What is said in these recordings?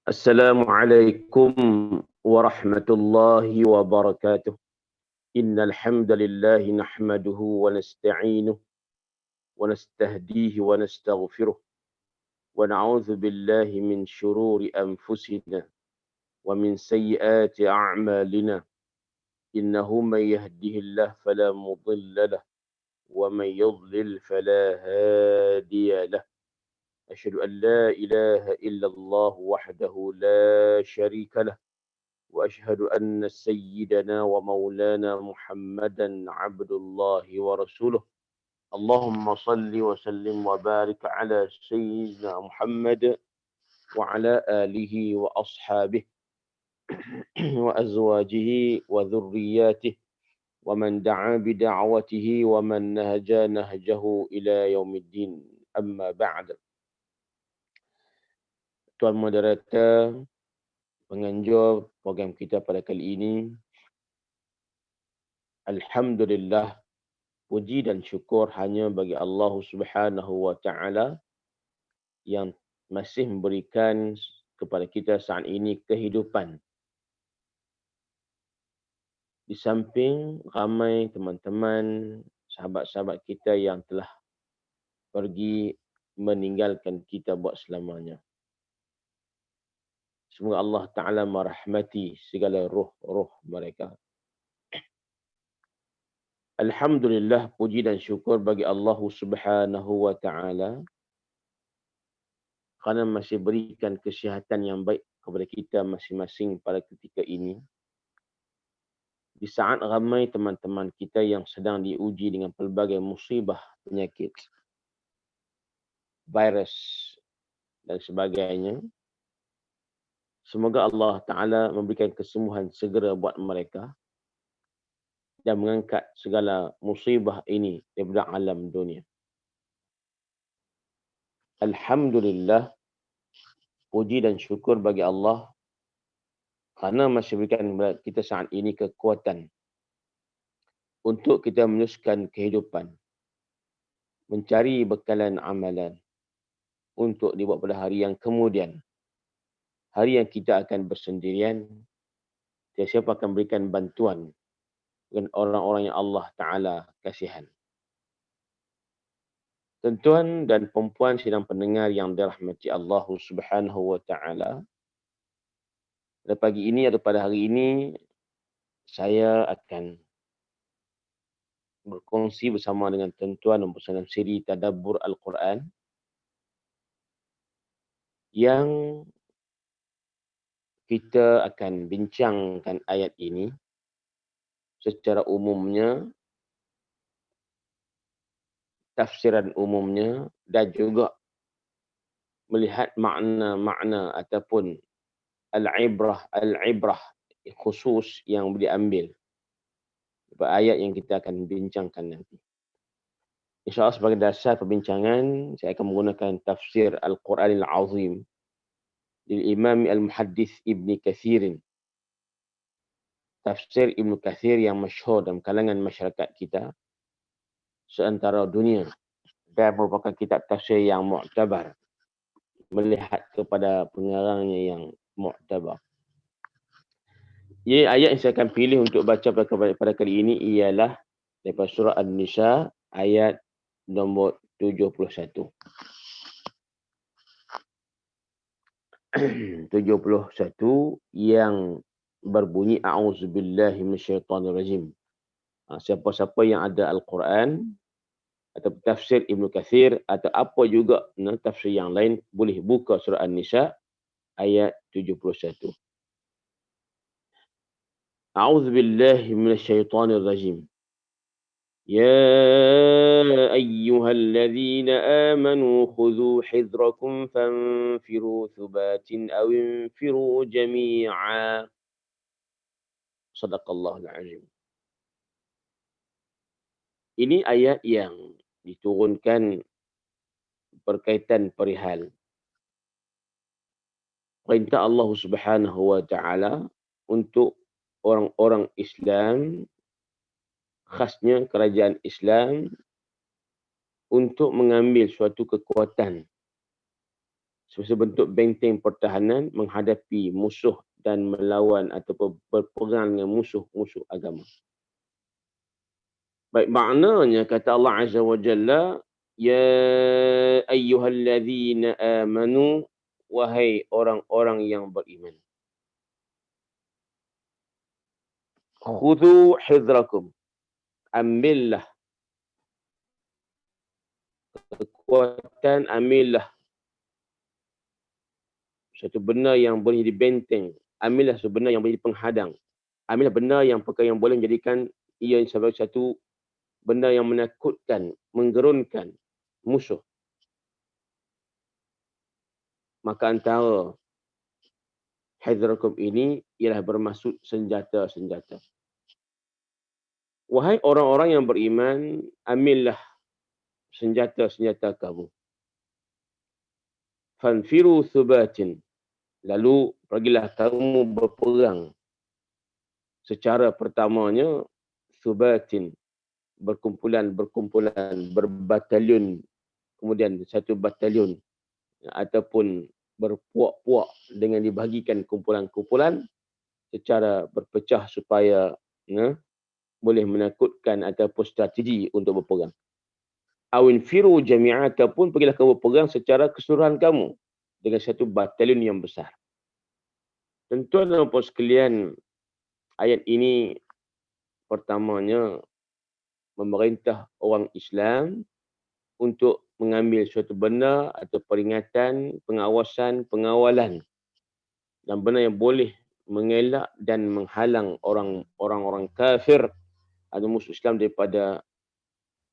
Assalamualaikum warahmatullahi wabarakatuh. Innal hamdalillah nahmaduhu wa nasta'inuhu wa nastahdihi wa nastaghfiruh wa na'udzu billahi min shururi anfusina wa min sayyiati a'malina. Innahu man yahdihillahu fala mudilla lahu wa man yudlil fala hadiya lahu. Asyhadu an la ilaha illallah wahdahu la syarika lahu. وأشهد أن سيدنا ومولانا محمدا عبد الله ورسوله. اللهم صل وسلم وبارك على سيدنا محمد وعلى آله وأصحابه وأزواجه وذرياته ومن دعا بدعوته ومن نهج نهجه إلى يوم الدين. أما بعد. Tuan Moderator, penganjur program kita pada kali ini, Alhamdulillah, puji dan syukur hanya bagi Allah Subhanahu wa taala yang masih memberikan kepada kita saat ini kehidupan. Di samping ramai teman-teman, sahabat-sahabat kita yang telah pergi meninggalkan kita buat selamanya. Semoga Allah Ta'ala merahmati segala roh-roh mereka. Alhamdulillah, puji dan syukur bagi Allah Subhanahu wa taala kerana masih berikan kesihatan yang baik kepada kita masing-masing pada ketika ini. Di saat ramai teman-teman kita yang sedang diuji dengan pelbagai musibah, penyakit, virus dan sebagainya. Semoga Allah Ta'ala memberikan kesembuhan segera buat mereka dan mengangkat segala musibah ini daripada alam dunia. Alhamdulillah, puji dan syukur bagi Allah kerana masih berikan kepada kita saat ini kekuatan untuk kita meneruskan kehidupan, mencari bekalan amalan untuk dibuat pada hari yang kemudian. Hari yang kita akan bersendirian, siapa akan berikan bantuan dengan orang-orang yang Allah Ta'ala kasihan. Tuan-tuan dan perempuan sidang pendengar yang dirahmati Allah Subhanahu wa taala, pada pagi ini atau pada hari ini saya akan berkongsi bersama dengan tuan-tuan dalam siri Tadabbur Al-Quran yang kita akan bincangkan ayat ini secara umumnya, tafsiran umumnya, dan juga melihat makna-makna ataupun al-ibrah khusus yang boleh diambil daripada ayat yang kita akan bincangkan nanti. InsyaAllah sebagai dasar perbincangan, saya akan menggunakan tafsir Al-Quran Al-Azim dari Imam Al-Muhaddith Ibn Kathirin. Tafsir Ibn Kathir yang masyhur dalam kalangan masyarakat kita seantara dunia dan merupakan kitab tafsir yang mu'tabar melihat kepada pengarangnya yang mu'tabar. Ayat yang saya akan pilih untuk baca pada kali ini ialah daripada surah An-Nisa ayat nombor 71. 71 yang berbunyi a'udzubillahi minasyaitonirrajim. Siapa-siapa yang ada Al-Quran atau tafsir Ibn Kathir atau apa juga tafsir yang lain, boleh buka surah An-Nisa ayat 71. A'udzubillahi minasyaitonirrajim. يا أيها الذين آمنوا خذوا حذركم فانفروا ثبات أو انفروا جميعا. صدق الله العظيم. Ini ayat yang diturunkan berkaitan perihal perintah Allah Subhanahu wa taala untuk orang-orang Islam, khasnya kerajaan Islam, untuk mengambil suatu kekuatan sebagai bentuk benteng pertahanan menghadapi musuh dan melawan ataupun berperang dengan musuh-musuh agama. Baik, maknanya kata Allah Azza wa Jalla, ya ayyuhalladzina amanu, wahai orang-orang yang beriman. Khudhu hidrakum, ambillah kekuatan, ambillah satu benda yang boleh jadi benteng, ambillah satu benda yang boleh jadi penghadang, ambillah benda yang perkara yang boleh menjadikan ia sebagai satu benda yang menakutkan, menggerunkan musuh. Maka antara hidrakum ini ialah bermaksud senjata-senjata. Wahai orang-orang yang beriman, ambillah senjata-senjata kamu. Fanfiru thubatin. Lalu pergilah kamu berperang. Secara pertamanya, thubatin. Berkumpulan, berbatalion. Kemudian satu batalion. Ataupun berpuak-puak dengan dibahagikan kumpulan-kumpulan secara berpecah supaya boleh menakutkan ataupun strategi untuk berperang. Awin firu jami'ah, ataupun pergilah kamu berperang secara keseluruhan kamu dengan satu batalion yang besar. Tuan-tuan dan puan sekalian, ayat ini pertamanya memerintah orang Islam untuk mengambil suatu benda atau peringatan, pengawasan, pengawalan dan benda yang boleh mengelak dan menghalang orang-orang kafir atau musuh Islam daripada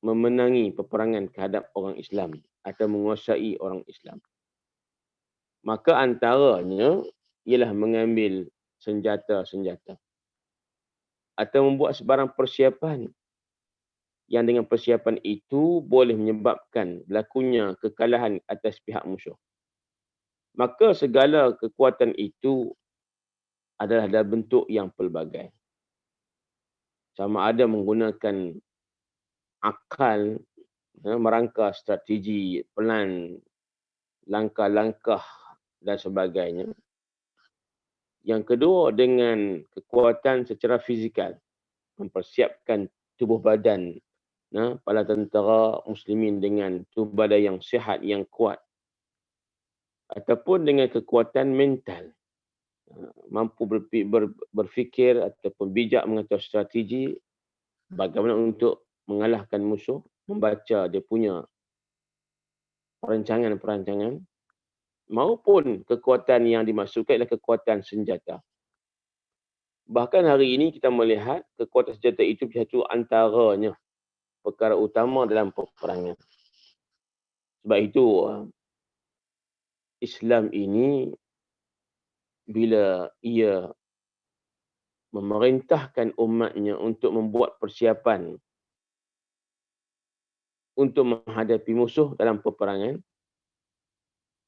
memenangi peperangan terhadap orang Islam atau menguasai orang Islam. Maka antaranya ialah mengambil senjata-senjata atau membuat sebarang persiapan yang dengan persiapan itu boleh menyebabkan berlakunya kekalahan atas pihak musuh. Maka segala kekuatan itu adalah dalam bentuk yang pelbagai. Sama ada menggunakan akal, merangka strategi, pelan, langkah-langkah dan sebagainya. Yang kedua, dengan kekuatan secara fizikal, mempersiapkan tubuh badan para tentera muslimin dengan tubuh badan yang sihat, yang kuat. Ataupun dengan kekuatan mental, mampu berfikir ataupun bijak mengatur strategi bagaimana untuk mengalahkan musuh, membaca dia punya perancangan-perancangan, maupun kekuatan yang dimaksudkan adalah kekuatan senjata. Bahkan hari ini kita melihat kekuatan senjata itu satu antaranya perkara utama dalam peperangan. Sebab itu Islam ini bila ia memerintahkan umatnya untuk membuat persiapan untuk menghadapi musuh dalam peperangan,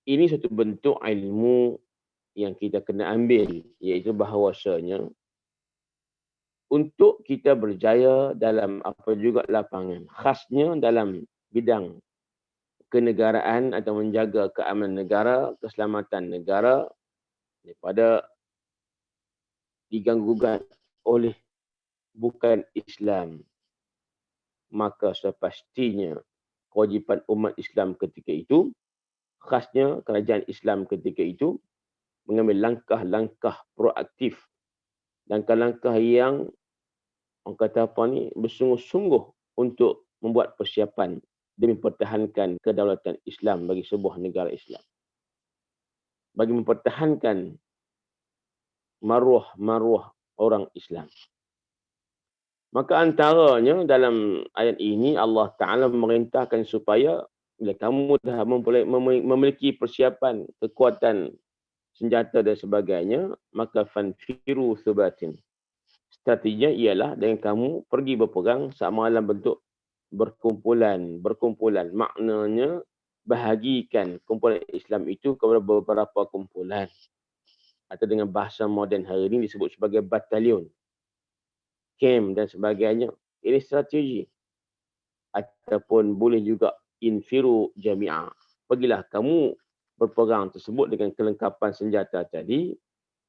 ini satu bentuk ilmu yang kita kena ambil, iaitu bahawasanya untuk kita berjaya dalam apa juga lapangan, khasnya dalam bidang kenegaraan atau menjaga keamanan negara, keselamatan negara daripada diganggu-gugat oleh bukan Islam, maka sepastinya kewajipan umat Islam ketika itu, khasnya kerajaan Islam ketika itu, mengambil langkah-langkah proaktif, langkah-langkah yang orang kata apa ni, bersungguh-sungguh untuk membuat persiapan demi mempertahankan kedaulatan Islam bagi sebuah negara Islam, bagi mempertahankan maruah orang Islam. Maka antaranya dalam ayat ini Allah Ta'ala memerintahkan supaya bila kamu dah memiliki persiapan, kekuatan, senjata dan sebagainya, maka fanfiru thubatin. Strateginya ialah dengan kamu pergi berperang sama dalam bentuk berkumpulan. Maknanya bahagikan kumpulan Islam itu kepada beberapa kumpulan. Atau dengan bahasa moden hari ini disebut sebagai batalion, camp dan sebagainya. Ini strategi. Ataupun boleh juga infiru jami'ah. Pergilah kamu berperang tersebut dengan kelengkapan senjata tadi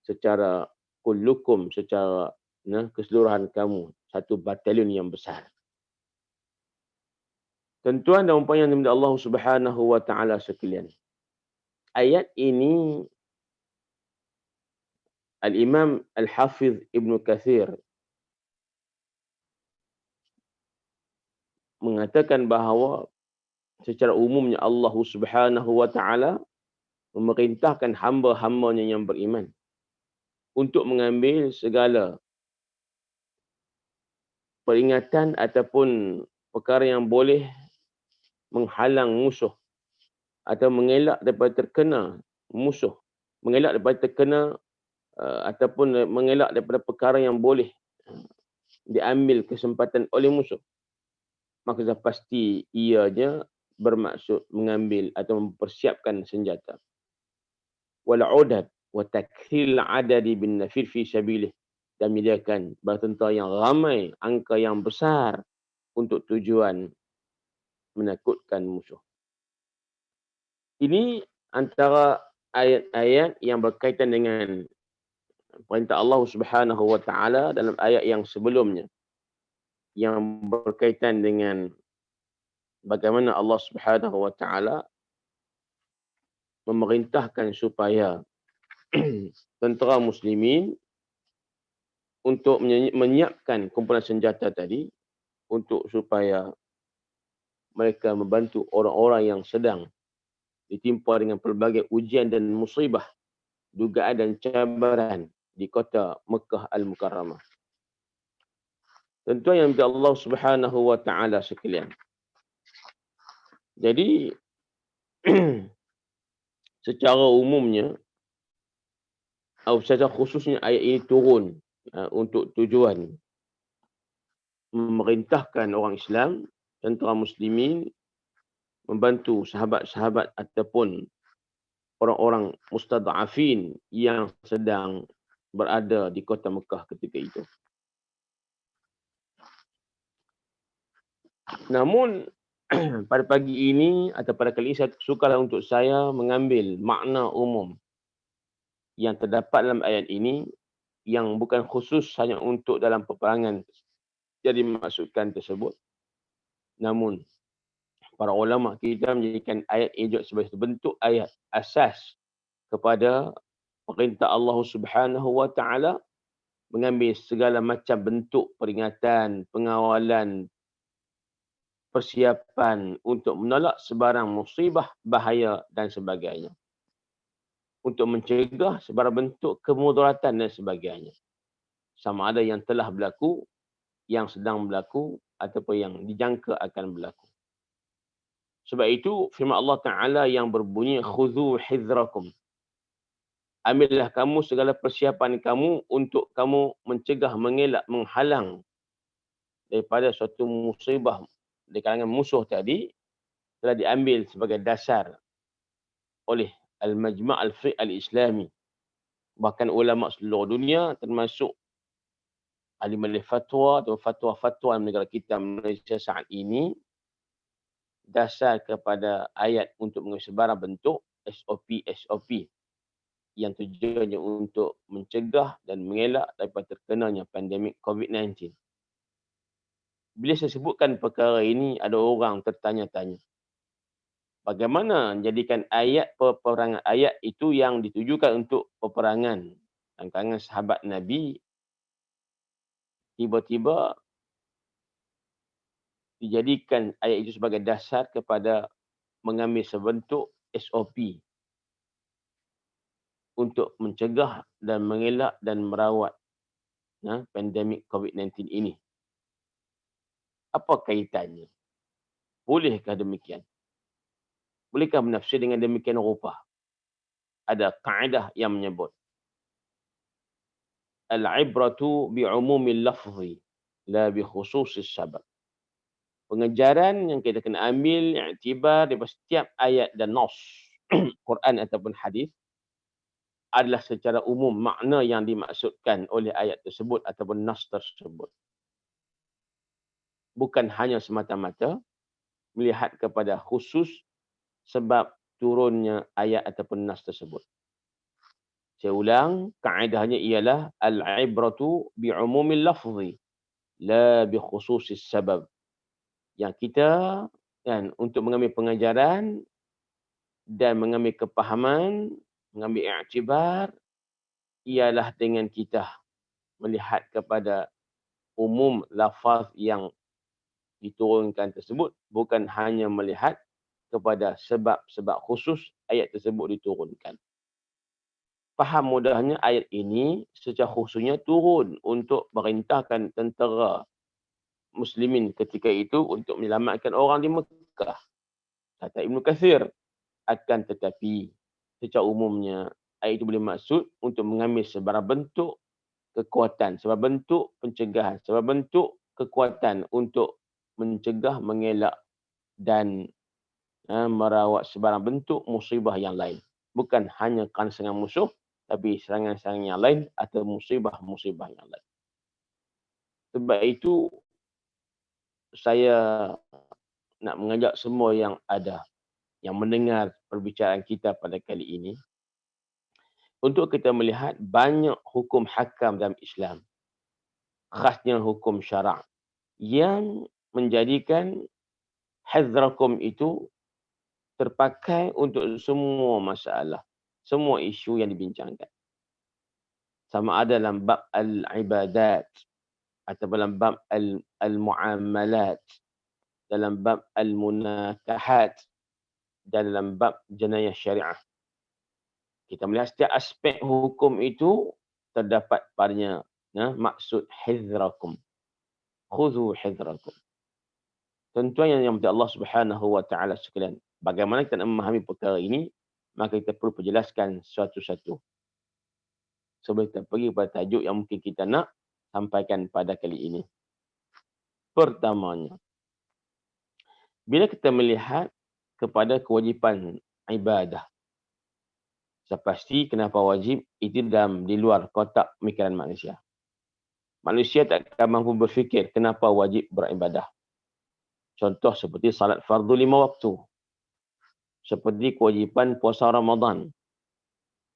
secara kullukum, secara keseluruhan kamu, satu batalion yang besar. Tuan-tuan dan puan yang dimuliakan Allah Subhanahu wa taala sekalian. Ayat ini Al-Imam Al-Hafiz Ibn Kathir mengatakan bahawa secara umumnya Allah Subhanahu wa taala memerintahkan hamba-hambanya yang beriman untuk mengambil segala peringatan ataupun perkara yang boleh menghalang musuh atau mengelak daripada terkena musuh, mengelak daripada terkena ataupun mengelak daripada perkara yang boleh diambil kesempatan oleh musuh. Maka sudah pasti ianya bermaksud mengambil atau mempersiapkan senjata. Wal udad wa takthil adadi bin nafir fi sabilih, dan menyediakan bala tentera yang ramai, angka yang besar untuk tujuan menakutkan musuh. Ini antara ayat-ayat yang berkaitan dengan perintah Allah Subhanahu wa taala dalam ayat yang sebelumnya, yang berkaitan dengan bagaimana Allah Subhanahu wa taala memerintahkan supaya tentera muslimin untuk menyiapkan kumpulan senjata tadi untuk supaya mereka membantu orang-orang yang sedang ditimpa dengan pelbagai ujian dan musibah, dugaan dan cabaran di kota Mekah Al-Mukarramah. Tentu yang dimuliakan Allah Subhanahu wa taala sekalian. Jadi secara umumnya atau secara khususnya ayat ini turun untuk tujuan memerintahkan orang Islam, tentera muslimin membantu sahabat-sahabat ataupun orang-orang mustad'afin yang sedang berada di kota Mekah ketika itu. Namun pada pagi ini atau pada kali ini saya sukalah untuk saya mengambil makna umum yang terdapat dalam ayat ini yang bukan khusus hanya untuk dalam peperangan yang dimaksudkan tersebut. Namun para ulama kita menjadikan ayat ini juga sebagai bentuk ayat asas kepada perintah Allah Subhanahu wa taala mengambil segala macam bentuk peringatan, pengawalan, persiapan untuk menolak sebarang musibah, bahaya dan sebagainya. Untuk mencegah sebarang bentuk kemudaratan dan sebagainya. Sama ada yang telah berlaku, yang sedang berlaku ataupun yang dijangka akan berlaku. Sebab itu firman Allah Ta'ala yang berbunyi khudhu hidrakum. Ambillah kamu segala persiapan kamu untuk kamu mencegah, mengelak, menghalang daripada suatu musibah di kalangan musuh tadi telah diambil sebagai dasar oleh Al-Majma' Al-Fiqh Al-Islami. Bahkan ulama seluruh dunia termasuk ahli fatwa atau fatwa-fatwa negara kita Malaysia saat ini dasar kepada ayat untuk mengambil sebarang bentuk SOP yang tujuannya untuk mencegah dan mengelak daripada terkenanya pandemik COVID-19. Bila saya sebutkan perkara ini, ada orang tertanya-tanya, bagaimana menjadikan ayat peperangan ayat itu yang ditujukan untuk peperangan dan kalangan sahabat Nabi tiba-tiba dijadikan ayat itu sebagai dasar kepada mengambil sebentuk SOP untuk mencegah dan mengelak dan merawat pandemik COVID-19 ini. Apa kaitannya? Bolehkah demikian? Bolehkah menafsir dengan demikian rupa? Ada kaedah yang menyebut al-ibratu bi'umumil lafzi la bi khususis sabab. Pengejaran yang kita kena ambil iktibar daripada setiap ayat dan nas Quran ataupun hadis adalah secara umum makna yang dimaksudkan oleh ayat tersebut ataupun nas tersebut. Bukan hanya semata-mata melihat kepada khusus sebab turunnya ayat ataupun nas tersebut. Saya ulang, kaedahnya ialah al-ibratu bi'umumil lafzi la bi khususis sabab. Yang kita kan untuk mengambil pengajaran dan mengambil kepahaman, mengambil iktibar ialah dengan kita melihat kepada umum lafaz yang diturunkan tersebut, bukan hanya melihat kepada sebab-sebab khusus ayat tersebut diturunkan. Faham mudahnya ayat ini secara khususnya turun untuk merintahkan tentera muslimin ketika itu untuk menyelamatkan orang di Mekah. Kata Ibn Kathir, akan tetapi secara umumnya ayat itu boleh maksud untuk mengambil sebarang bentuk kekuatan, sebarang bentuk pencegahan, sebarang bentuk kekuatan untuk mencegah, mengelak dan merawat sebarang bentuk musibah yang lain. Bukan hanya kerana serangan musuh, tapi serangan-serangan yang lain atau musibah-musibah yang lain. Sebab itu, saya nak mengajak semua yang ada, yang mendengar perbicaraan kita pada kali ini, untuk kita melihat banyak hukum hakam dalam Islam, khasnya hukum syarak, yang menjadikan hadrakum itu terpakai untuk semua masalah, semua isu yang dibincangkan. Sama ada dalam bab al-ibadat, atau dalam bab al-muamalat, dalam bab al-munakahat, dan dalam bab jenayah syariah. Kita melihat setiap aspek hukum itu terdapat padanya maksud hidrakum. Khudhu hidrakum. Tuan-tuan yang dirahmati Allah Subhanahu wa taala sekalian, bagaimana kita nak memahami perkara ini, maka kita perlu perjelaskan satu-satu. Sebelum kita pergi kepada tajuk yang mungkin kita nak sampaikan pada kali ini. Pertamanya, bila kita melihat kepada kewajipan ibadah, saya pasti kenapa wajib itu di luar kotak pemikiran manusia. Manusia tak akan mampu berfikir kenapa wajib beribadah. Contoh seperti salat fardu 5 waktu. Seperti kewajipan puasa Ramadan.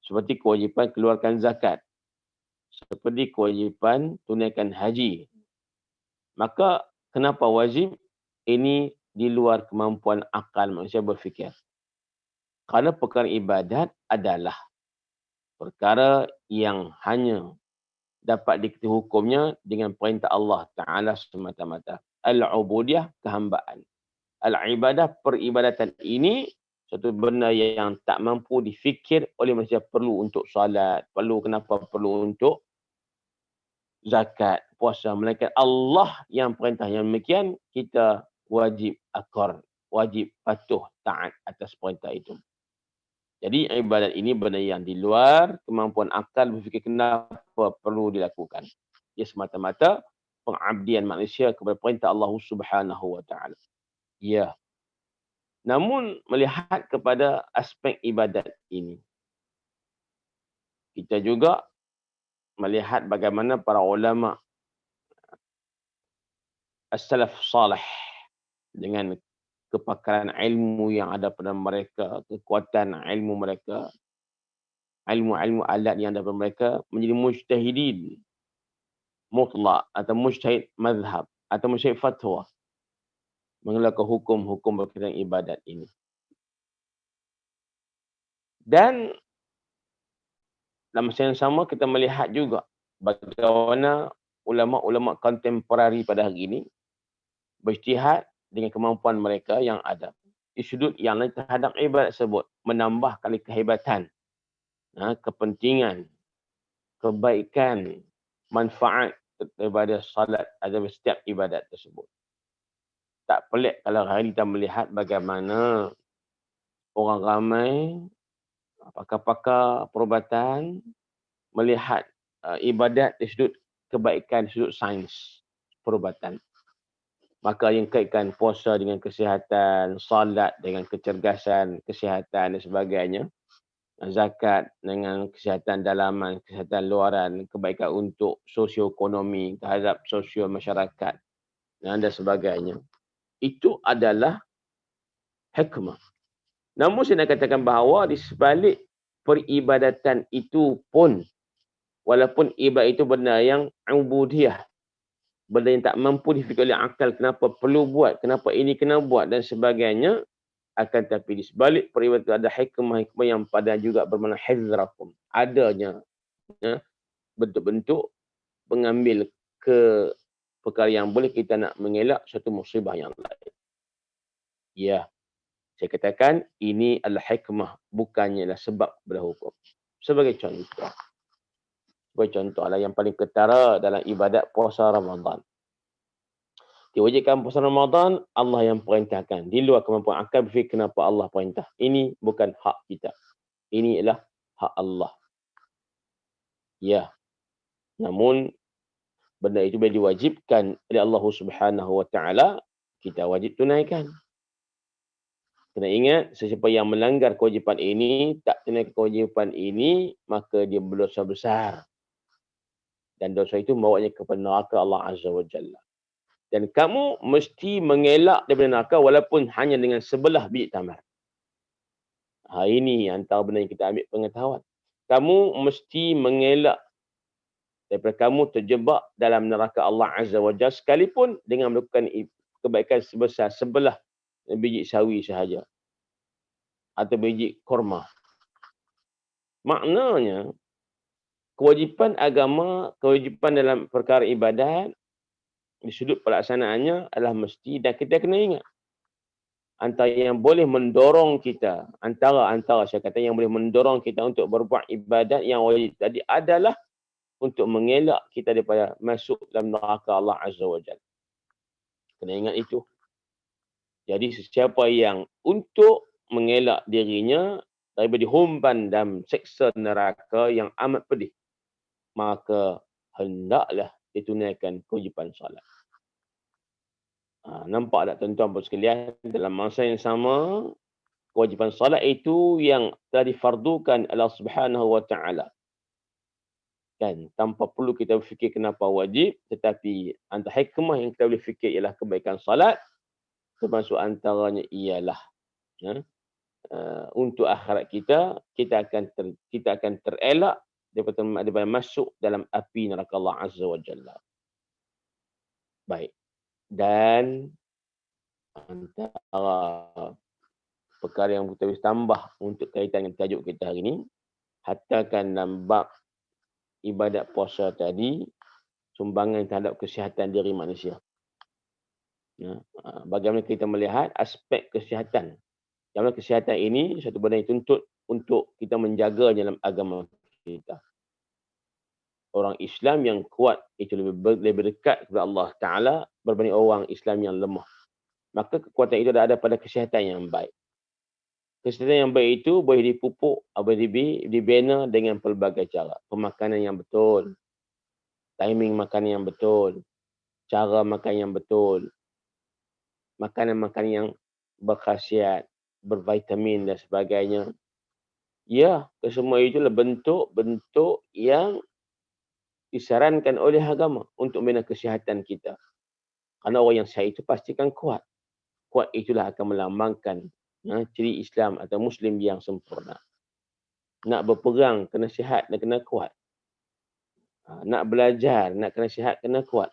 Seperti kewajipan keluarkan zakat. Seperti kewajipan tunaikan haji. Maka kenapa wajib? Ini di luar kemampuan akal manusia berfikir. Kerana perkara ibadat adalah perkara yang hanya dapat diketahui hukumnya dengan perintah Allah Ta'ala semata-mata. Al-ubudiyah, kehambaan. Al-ibadah, peribadatan ini satu benda yang tak mampu difikir oleh manusia. Perlu untuk salat, perlu untuk zakat, puasa. Melainkan Allah yang perintah yang demikian, kita wajib akor, wajib patuh, taat atas perintah itu. Jadi ibadat ini benda yang di luar kemampuan akal berfikir kenapa perlu dilakukan. Ia semata-mata pengabdian manusia kepada perintah Allah Subhanahu wa taala. Ya. Namun melihat kepada aspek ibadat ini, kita juga melihat bagaimana para ulama as-salaf salih dengan kepakaran ilmu yang ada pada mereka, kekuatan ilmu mereka, ilmu-ilmu alat yang ada pada mereka, menjadi mujtahidin mutlak atau mujtahid mazhab atau mujtahid fatwa mengeluarkan hukum-hukum berkaitan ibadat ini. Dan dalam masa yang sama kita melihat juga bagaimana ulama-ulama kontemporari pada hari ini berijtihad dengan kemampuan mereka yang ada di sudut yang lain terhadap ibadat tersebut, menambah kali kehebatan, kepentingan, kebaikan, manfaat daripada salat atau setiap ibadat tersebut. Tak pelik kalau hari ini kita melihat bagaimana orang ramai, pakar-pakar perubatan melihat ibadat di sudut kebaikan, sudut sains perubatan. Maka yang kaitkan puasa dengan kesihatan, salat dengan kecergasan, kesihatan dan sebagainya, zakat dengan kesihatan dalaman, kesihatan luaran, kebaikan untuk sosioekonomi terhadap sosial masyarakat dan sebagainya. Itu adalah hikmah. Namun saya nak katakan bahawa di sebalik peribadatan itu pun, walaupun ibadat itu benda yang ubudiyah, benda yang tak mampu difikir oleh akal, kenapa perlu buat, kenapa ini kena buat dan sebagainya, akan tapi di sebalik peribadatan itu ada hikmah-hikmah yang pada juga bermakna hizrakum. Adanya ya, bentuk-bentuk mengambil ke perkara yang boleh kita nak mengelak satu musibah yang lain. Ya, saya katakan ini adalah hikmah, bukannya adalah sebab berhukum. Sebagai contoh lah yang paling ketara dalam ibadat puasa Ramadan. Diwajibkan puasa Ramadan, Allah yang perintahkan. Di luar kemampuan akal berfikir kenapa Allah perintah. Ini bukan hak kita. Ini adalah hak Allah. Ya, namun benda itu bila diwajibkan oleh Allah Subhanahu Wa Taala, kita wajib tunaikan. Kena ingat, sesiapa yang melanggar kewajipan ini, tak tunaikan kewajipan ini, maka dia berdosa besar. Dan dosa itu membawanya kepada neraka Allah Azza wa Jalla. Dan kamu mesti mengelak daripada neraka walaupun hanya dengan sebelah biji tamar. Ini antara benda yang kita ambil pengetahuan. Kamu mesti mengelak daripada kamu terjebak dalam neraka Allah Azza wa Jalla sekalipun dengan melakukan kebaikan sebesar sebelah biji sawi sahaja. Atau biji korma. Maknanya, kewajipan agama, kewajipan dalam perkara ibadat, di sudut pelaksanaannya adalah mesti, dan kita kena ingat, antara yang boleh mendorong kita, antara saya kata yang boleh mendorong kita untuk berbuat ibadat yang wajib tadi adalah untuk mengelak kita daripada masuk dalam neraka Allah Azza wa Jalla. Kena ingat itu. Jadi sesiapa yang untuk mengelak dirinya daripada dihumban dalam seksa neraka yang amat pedih, maka hendaklah ditunaikan kewajipan solat. Nampak tak tuan-tuan dan sekalian, dalam masa yang sama, kewajipan solat itu yang telah difardukan Allah Subhanahu Wa Taala. Kan, tanpa perlu kita berfikir kenapa wajib, tetapi antara hikmah yang kita boleh fikir ialah kebaikan solat, termasuk antaranya ialah untuk akhirat kita, kita akan terelak daripada masuk dalam api neraka Allah Azza wa Jalla. Baik. Dan antara perkara yang kita boleh tambah untuk kaitan dengan tajuk kita hari ini, hatakan dalam bab ibadat puasa tadi, sumbangan terhadap kesihatan diri manusia. Bagaimana kita melihat aspek kesihatan. Yang mana kesihatan ini satu benda yang tuntut untuk kita menjaga dalam agama kita. Orang Islam yang kuat itu lebih dekat kepada Allah Ta'ala berbanding orang Islam yang lemah. Maka kekuatan itu ada pada kesihatan yang baik. Kesihatan yang baik itu boleh dipupuk, boleh dibina dengan pelbagai cara. Pemakanan yang betul, timing makanan yang betul, cara makan yang betul, makanan-makanan yang berkhasiat, bervitamin dan sebagainya. Ya, kesemua itulah bentuk-bentuk yang disarankan oleh agama untuk membina kesihatan kita. Kerana orang yang sihat itu pastikan kuat. Kuat itulah akan melambangkan ciri Islam atau Muslim yang sempurna. Nak berperang, kena sihat dan kena kuat. Nak belajar, nak kena sihat, kena kuat.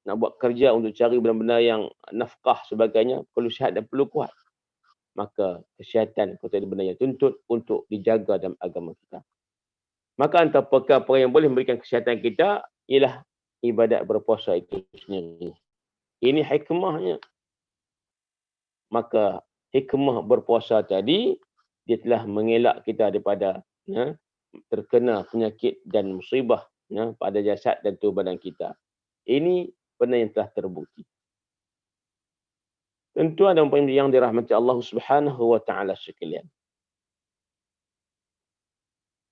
Nak buat kerja untuk cari benda-benda yang nafkah sebagainya, perlu sihat dan perlu kuat. Maka kesihatan itu benda yang tuntut untuk dijaga dalam agama kita. Maka antara perkara yang boleh memberikan kesihatan kita ialah ibadat berpuasa itu sendiri. Ini hikmahnya. Maka hikmah berpuasa tadi, dia telah mengelak kita daripada terkena penyakit dan musibah pada jasad dan tubuh badan kita. Ini benda yang telah terbukti. Tentu ada yang dirahmati Allah Subhanahu Wa Taala sekalian.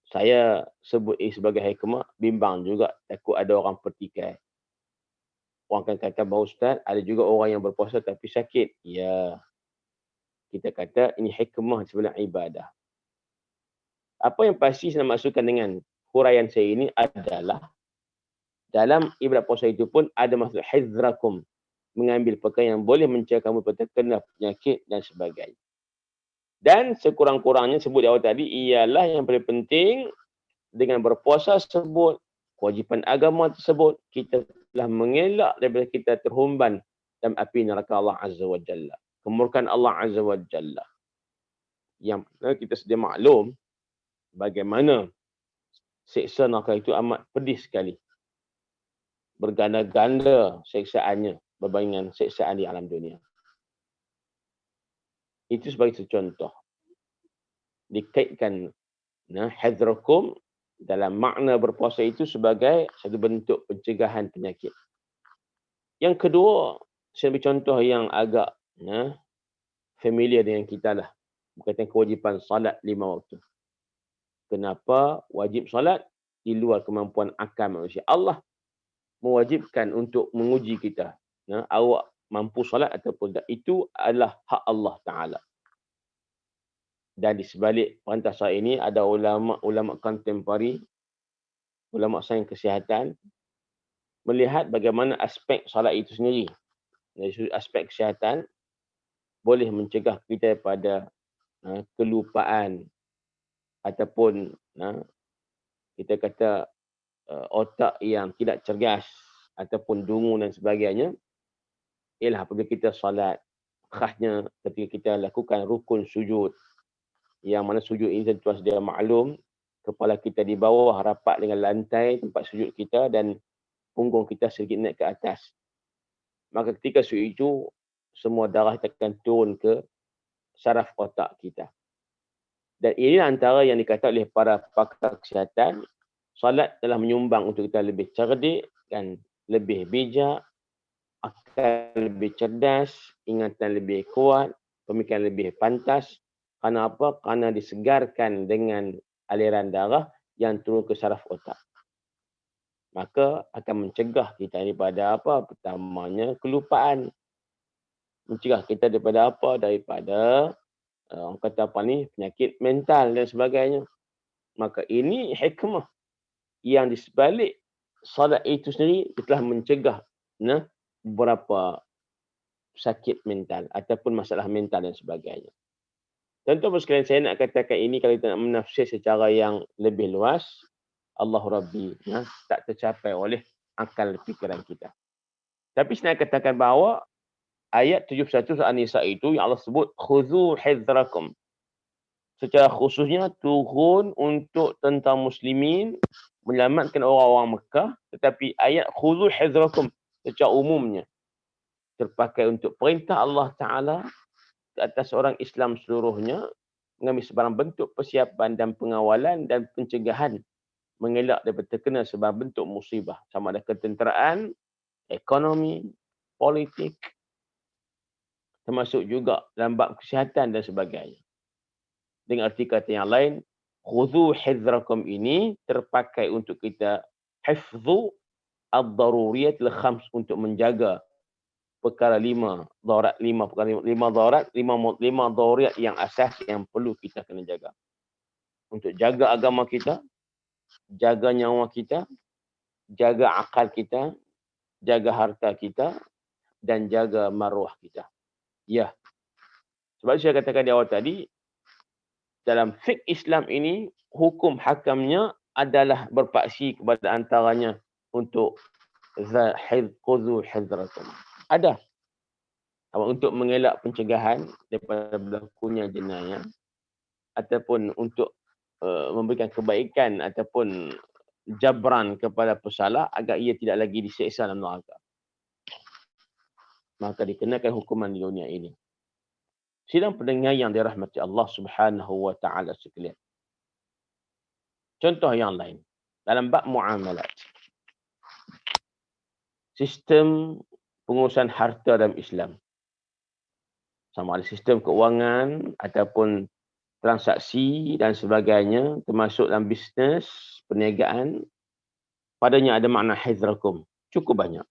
Saya sebut sebagai hikmah, bimbang juga takut ada orang pertikai. Orang akan kata bahawa Ustaz, ada juga orang yang berpuasa tapi sakit. Ya, kita kata ini hikmah sebenarnya ibadah. Apa yang pasti saya maksudkan dengan huraian saya ini adalah dalam ibadat puasa itu pun ada maksud hizrakum, mengambil perkara yang boleh mencegah kamu terkena penyakit dan sebagainya. Dan sekurang-kurangnya sebut di awal tadi, ialah yang paling penting dengan berpuasa tersebut, kewajipan agama tersebut, kita telah mengelak daripada kita terhumban dalam api neraka Allah Azza wa Jalla. Kemurkaan Allah Azza wa Jalla. Yang kita sedia maklum bagaimana seksa neraka itu amat pedih sekali. Berganda-ganda seksaannya berbanding seksaan di alam dunia. Itu sebagai contoh. Dikaitkan hadrakum dalam makna berpuasa itu sebagai satu bentuk pencegahan penyakit. Yang kedua, saya ambil contoh yang agak familiar dengan kita lah. Berkaitan kewajipan salat 5 waktu. Kenapa wajib salat di luar kemampuan akal manusia? Allah mewajibkan untuk menguji kita. Awak mampu salat ataupun tak. Itu adalah hak Allah Ta'ala. Dan di sebalik perantas ini ada ulama kontemporari, ulama sains kesihatan, melihat bagaimana aspek salat itu sendiri. Dari sudut aspek kesihatan, boleh mencegah kita daripada kelupaan ataupun kita kata otak yang tidak cergas ataupun dungu dan sebagainya. Ialah apabila kita salat, khasnya ketika kita lakukan rukun sujud, yang mana sujud ini tentu sedia maklum, kepala kita di bawah rapat dengan lantai tempat sujud kita dan punggung kita sedikit naik ke atas. Maka ketika sujud itu, semua darah akan turun ke saraf otak kita. Dan ini antara yang dikatakan oleh para pakar kesihatan, salat telah menyumbang untuk kita lebih cerdik dan lebih bijak, akal lebih cerdas, ingatan lebih kuat, pemikiran lebih pantas. Kerana apa? Kerana disegarkan dengan aliran darah yang turun ke saraf otak. Maka akan mencegah kita daripada apa? Pertamanya, kelupaan. Mencegah kita daripada apa? Daripada orang kata apa ni? Penyakit mental dan sebagainya. Maka ini hikmah yang di sebalik salat itu sendiri telah mencegah beberapa sakit mental ataupun masalah mental dan sebagainya. Tuan-tuan sekalian, saya nak katakan ini kalau kita nak menafsir secara yang lebih luas, Allah Rabbi tak tercapai oleh akal fikiran kita. Tapi saya nak katakan bahawa ayat 71 surah An-Nisa itu yang Allah sebut khudhu hidrakum. Secara khususnya turun untuk tentang muslimin menyelamatkan orang-orang Mekah, tetapi ayat khudhu hidrakum secara umumnya terpakai untuk perintah Allah Ta'ala ke atas orang Islam seluruhnya mengambil sebarang bentuk persiapan dan pengawalan dan pencegahan mengelak daripada terkena sebarang bentuk musibah, sama ada ketenteraan, ekonomi, politik, termasuk juga dalam bab kesihatan dan sebagainya. Dengan arti kata yang lain, khudhu hidrakum ini terpakai untuk kita hifzu ad-daruriyatil khams, untuk menjaga perkara lima daruriyat yang asas yang perlu kita kena jaga. Untuk jaga agama kita, jaga nyawa kita, jaga akal kita, jaga harta kita, dan jaga maruah kita. Ya. Sebab saya katakan di awal tadi, dalam fiqh Islam ini, hukum hakamnya adalah berpaksi kepada antaranya untuk khudhu hidrakum. Ada. Untuk mengelak pencegahan daripada berlakunya jenayah, ataupun untuk memberikan kebaikan ataupun jabran kepada pesalah agar ia tidak lagi diseksa dalam neraka. Maka dikenakan hukuman di dunia ini. Sidang pendengar yang dirahmati Allah Subhanahu wa Ta'ala sekalian. Contoh yang lain dalam bab muamalat. Sistem pengurusan harta dalam Islam. Sama ada sistem keuangan ataupun transaksi dan sebagainya, termasuk dalam bisnes, perniagaan, padanya ada makna hidrakum. Cukup banyak.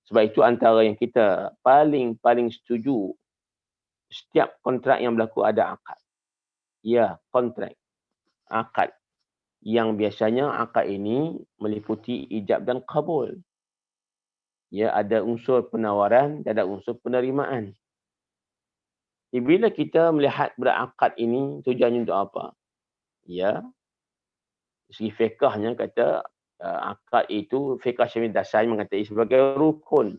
Sebab itu antara yang kita paling setuju, setiap kontrak yang berlaku ada akad. Ya, kontrak. Akad. Yang biasanya akad ini meliputi ijab dan kabul. Ya, ada unsur penawaran dan ada unsur penerimaan. Bila kita melihat berakad ini, tujuannya untuk apa? Ya, segi fiqahnya kata akad itu, fiqah Syafi'i dasarnya mengatakan sebagai rukun.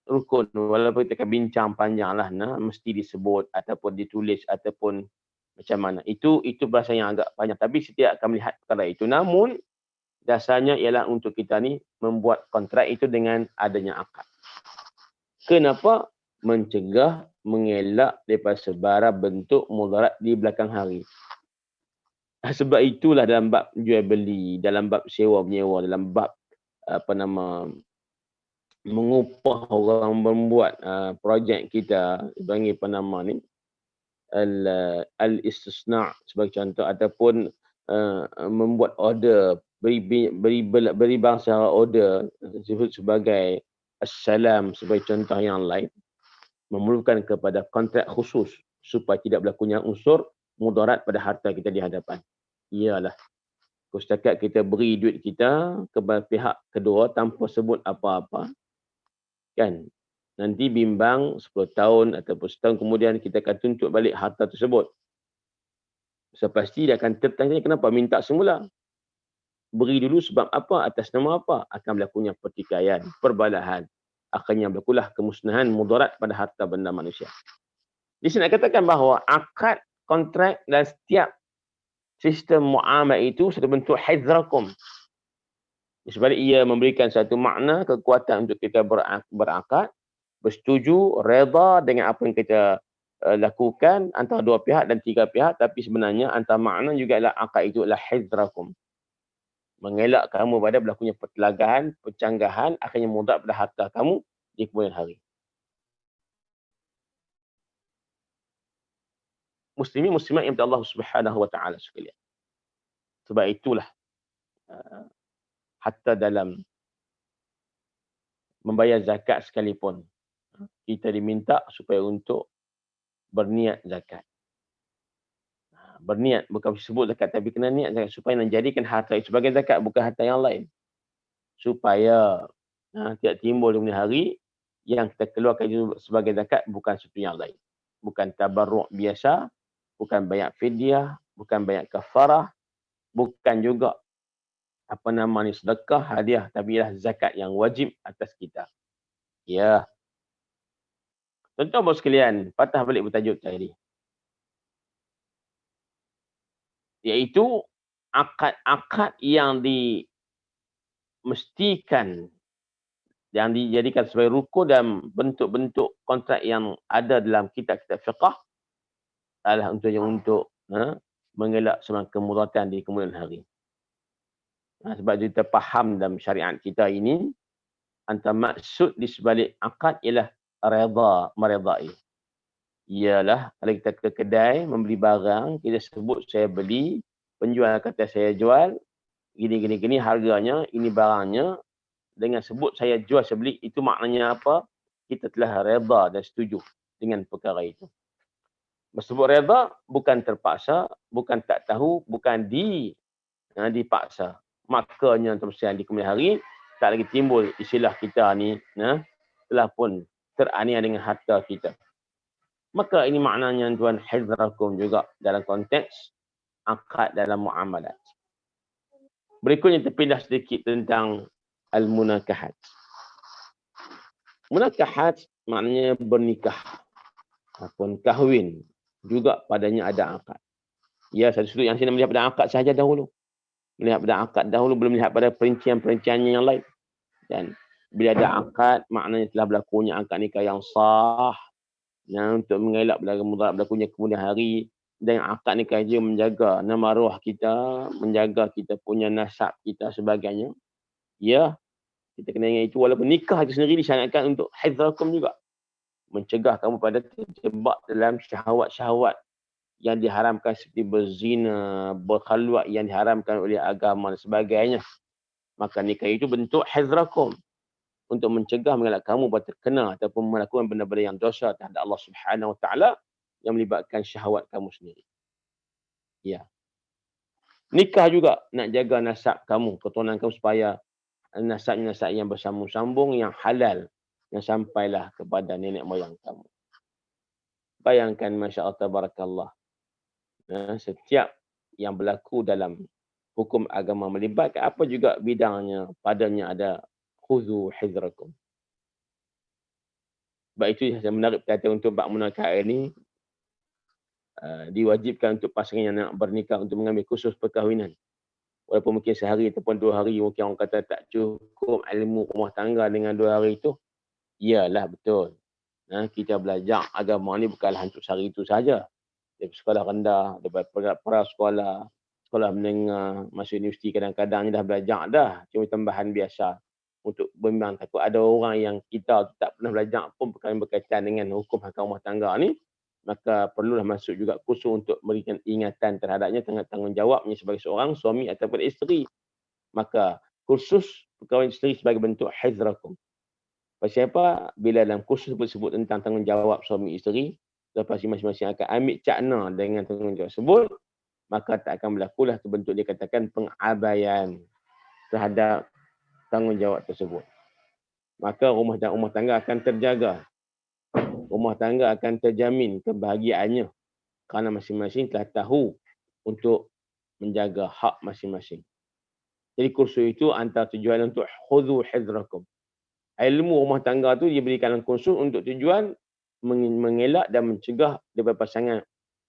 Rukun, walaupun kita akan bincang panjang lah, mesti disebut ataupun ditulis ataupun macam mana. Itu bahasa yang agak panjang. Tapi setiap akan melihat perkara itu. Namun, dasarnya ialah untuk kita ni membuat kontrak itu dengan adanya akad. Kenapa? Mencegah, mengelak daripada sebarang bentuk mudarat di belakang hari. Sebab itulah dalam bab jual beli, dalam bab sewa menyewa, dalam bab mengupah orang membuat projek kita, panggil al-istisna' sebagai contoh, ataupun membuat order, beri bangsa order, disebut sebagai as-salam sebagai contoh yang lain, memerlukan kepada kontrak khusus supaya tidak berlakunya unsur mudarat pada harta kita di hadapan. Iyalah, setakat kita beri duit kita kepada pihak kedua tanpa sebut apa-apa, kan, nanti bimbang 10 tahun ataupun setahun kemudian kita akan tuntut balik harta tersebut. So, pasti dia akan tertanya kenapa minta semula. Beri dulu sebab apa, atas nama apa, akan berlakunya pertikaian, perbalahan. Akhirnya berlakulah kemusnahan mudarat pada harta benda manusia. Di sini nak katakan bahawa akad, kontrak dan setiap sistem muamalah itu satu bentuk hizrakum. Sebab ia memberikan satu makna, kekuatan untuk kita berakad, bersetuju, reda dengan apa yang kita lakukan antara dua pihak dan tiga pihak, tapi sebenarnya antara makna juga adalah akad itu adalah hizrakum. Mengelak kamu pada berlakunya pertelagahan, pencanggahan, akhirnya mudarat pada harta kamu di kemudian hari. Muslimin muslimat yang Allah Subhanahu wa taala sekalian. Sebab itulah hatta dalam membayar zakat sekalipun, kita diminta supaya untuk berniat zakat. Berniat, bukan sebut zakat, tapi kena niat zakat supaya menjadikan harta itu sebagai zakat, bukan harta yang lain. Supaya tidak timbul di hari yang kita keluarkan itu sebagai zakat bukan sesuatu yang lain. Bukan tabarruk biasa, bukan banyak fidyah, bukan banyak kafarah, bukan juga sedekah, hadiah, tapi ialah zakat yang wajib atas kita. Ya. Tuan-tuan bos sekalian, patah balik bertajuk tadi. Iaitu akad-akad yang dimestikan, yang dijadikan sebagai rukun dan bentuk-bentuk kontrak yang ada dalam kitab-kitab fiqah adalah untuk mengelak semua kemudaratan di kemudian hari. Sebab kita faham dalam syariat kita ini, antara maksud di sebalik akad ialah redha, meredai. Ialah kalau kita ke kedai membeli barang, kita sebut saya beli, penjual kata saya jual, gini harganya, ini barangnya, dengan sebut saya jual, saya beli, itu maknanya apa? Kita telah redha dan setuju dengan perkara itu. Sebut redha bukan terpaksa, bukan tak tahu, bukan dipaksa. Makanya terusnya di kemudian hari tak lagi timbul istilah kita ni telah pun teraniaya dengan harta kita. Maka ini maknanya tuan hizrakum juga dalam konteks akad dalam muamalat. Berikutnya terpindah sedikit tentang al-munakahat. Munakahat maknanya bernikah ataupun kahwin, juga padanya ada akad. Ya, satu sudut yang saya melihat pada akad sahaja dahulu. Melihat pada akad dahulu, belum melihat pada perincian-perinciannya yang lain. Dan bila ada akad, maknanya telah berlakunya akad nikah yang sah, untuk mengelak berlakunya kemudian hari. Dan akad nikah dia menjaga nama roh kita, menjaga kita punya nasab kita sebagainya. Ya, kita kena ingat itu. Walaupun nikah itu sendiri disyaratkan untuk hizrakum juga. Mencegah kamu pada terjebak dalam syahwat-syahwat yang diharamkan seperti berzina, berkhalwat yang diharamkan oleh agama dan sebagainya. Maka nikah itu bentuk hizrakum untuk mencegah mengelak kamu terkena ataupun melakukan benda-benda yang dosa terhadap Allah Subhanahu Wa Taala yang melibatkan syahwat kamu sendiri. Ya. Nikah juga nak jaga nasab kamu, keturunan kamu supaya nasab yang bersambung-sambung, yang halal, yang sampailah kepada nenek moyang kamu. Bayangkan, Masya Allah, Tabarakallah. Setiap yang berlaku dalam hukum agama melibatkan apa juga bidangnya, padanya ada khuzu hizrakum. Sebab itu saya menarik perhatian untuk bab munakaah ini, diwajibkan untuk pasangan yang nak bernikah untuk mengambil kursus perkahwinan. Walaupun mungkin sehari ataupun 2 hari, mungkin orang kata tak cukup ilmu rumah tangga dengan 2 hari itu. Iyalah, betul. Kita belajar agama ni bukanlah untuk sehari itu saja. Dari sekolah rendah, daripada prasekolah, sekolah menengah, masuk universiti kadang-kadang ni dah belajar dah. Cuma tambahan biasa. Untuk bimbang takut ada orang yang kita tak pernah belajar pun perkara yang berkaitan dengan hukum hakam rumah tangga ni, maka perlulah masuk juga kursus untuk memberikan ingatan terhadapnya, tanggungjawabnya sebagai seorang suami ataupun isteri. Maka kursus perkahwinan isteri sebagai bentuk hizrakum. Pasal apa? Bila dalam kursus tersebut tentang tanggungjawab suami isteri, lepas masing-masing akan ambil cakna dengan tanggungjawab tersebut, maka tak akan berlakulah terbentuk dikatakan pengabaian terhadap tanggungjawab tersebut. Maka rumah tangga akan terjaga. Rumah tangga akan terjamin kebahagiaannya kerana masing-masing telah tahu untuk menjaga hak masing-masing. Jadi kursus itu antara tujuan untuk khudhu hizrakum. Ilmu rumah tangga tu diberikan dalam kursus untuk tujuan mengelak dan mencegah daripada pasangan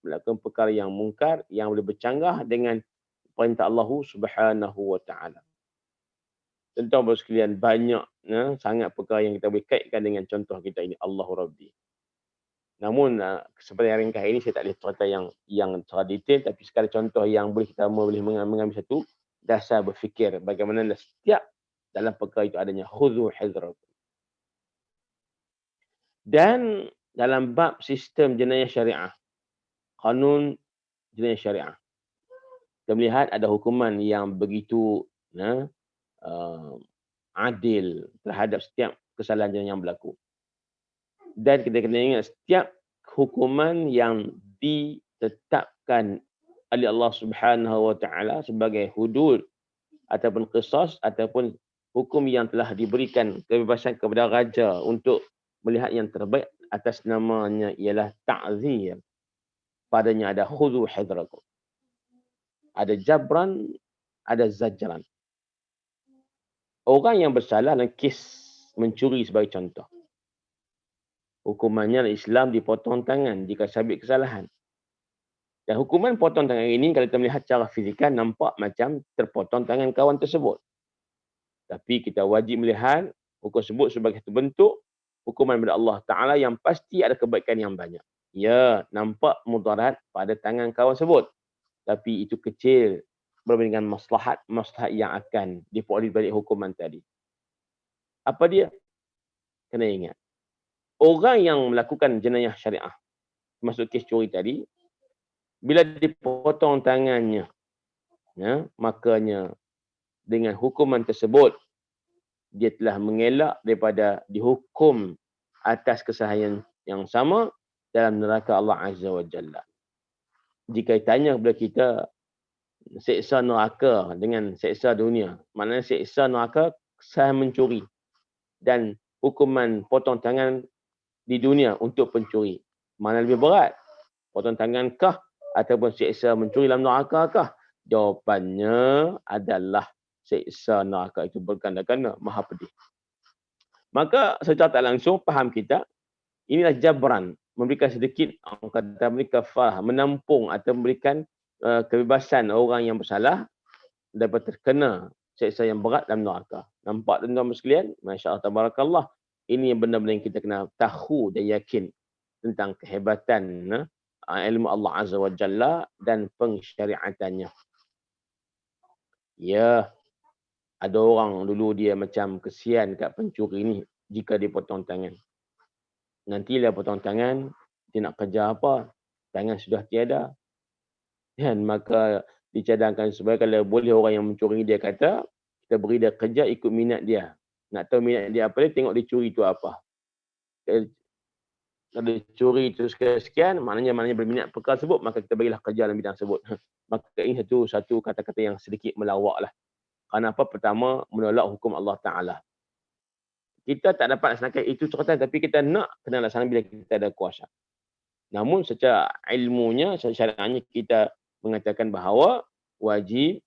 melakukan perkara yang mungkar yang boleh bercanggah dengan perintah Allah Subhanahu wa taala. Tuan-tuan sekalian, banyak sangat perkara yang kita boleh kaitkan dengan contoh kita ini, Allahu Rabbi. Namun seperti yang ringkas ini saya tak boleh cerita yang secara detail, tapi sekali contoh yang kita boleh mengambil satu dasar berfikir bagaimana setiap dalam perkara itu adanya khudhu hizrakum. Dan dalam bab sistem jenayah syariah, kanun jenayah syariah, kita melihat ada hukuman yang begitu adil terhadap setiap kesalahan yang berlaku. Dan kita kena ingat setiap hukuman yang ditetapkan oleh Allah Subhanahu wa taala sebagai hudud ataupun qisas ataupun hukum yang telah diberikan kebebasan kepada raja untuk melihat yang terbaik atas namanya ialah ta'zir. Padanya ada khudhu hidrakum. Ada jabran, ada zajran. Orang yang bersalah dalam kes mencuri sebagai contoh, hukumannya Islam dipotong tangan jika sabit kesalahan. Dan hukuman potong tangan ini kalau kita melihat secara fizikal nampak macam terpotong tangan kawan tersebut. Tapi kita wajib melihat hukum tersebut sebagai satu bentuk hukuman daripada Allah Ta'ala yang pasti ada kebaikan yang banyak. Ya, nampak mudarat pada tangan kawan tersebut. Tapi itu kecil berbanding dengan maslahat yang akan diperoleh balik hukuman tadi. Apa dia? Kena ingat. Orang yang melakukan jenayah syariah, termasuk kes curi tadi, bila dipotong tangannya, makanya dengan hukuman tersebut, dia telah mengelak daripada dihukum atas kesalahan yang sama dalam neraka Allah Azza wa Jalla. Jika ditanya kepada kita, seksa neraka dengan seksa dunia, maknanya seksa neraka kesalahan mencuri dan hukuman potong tangan di dunia untuk pencuri, mana lebih berat? Potong tangan kah ataupun seksa mencuri dalam neraka kah? Jawapannya adalah seksa neraka itu berganda-ganda, maha pedih. Maka secara tak langsung faham kita, inilah jabran, memberikan sedikit, orang kata memberikan kafah, menampung atau memberikan kebebasan orang yang bersalah dapat terkena seksa yang berat dalam neraka. Nampak tuan-tuan sekalian? Masya Allah, tabarakallah. Ini yang benar-benar yang kita kena tahu dan yakin tentang kehebatan ilmu Allah Azza wa Jalla dan pengsyariatannya. Ya, ada orang dulu dia macam kesian kat pencuri ni jika dia potong tangan. Nanti dia potong tangan, dia nak kerja apa? Tangan sudah tiada. Dan maka dicadangkan supaya kalau boleh orang yang mencuri dia kata, kita beri dia kerja ikut minat dia. Nak tahu minat dia apa dia, tengok dia curi tu apa. Kalau dia curi tu sekian-sekian, maknanya berminat perkara tersebut, maka kita berilah kerja dalam bidang tersebut. Maka ini satu kata-kata yang sedikit melawak lah. Kerana apa? Pertama, menolak hukum Allah Ta'ala. Kita tak dapat laksanakan itu cerita, tapi kita nak kena laksanakan bila kita ada kuasa. Namun secara ilmunya, secara syariahnya kita mengatakan bahawa wajib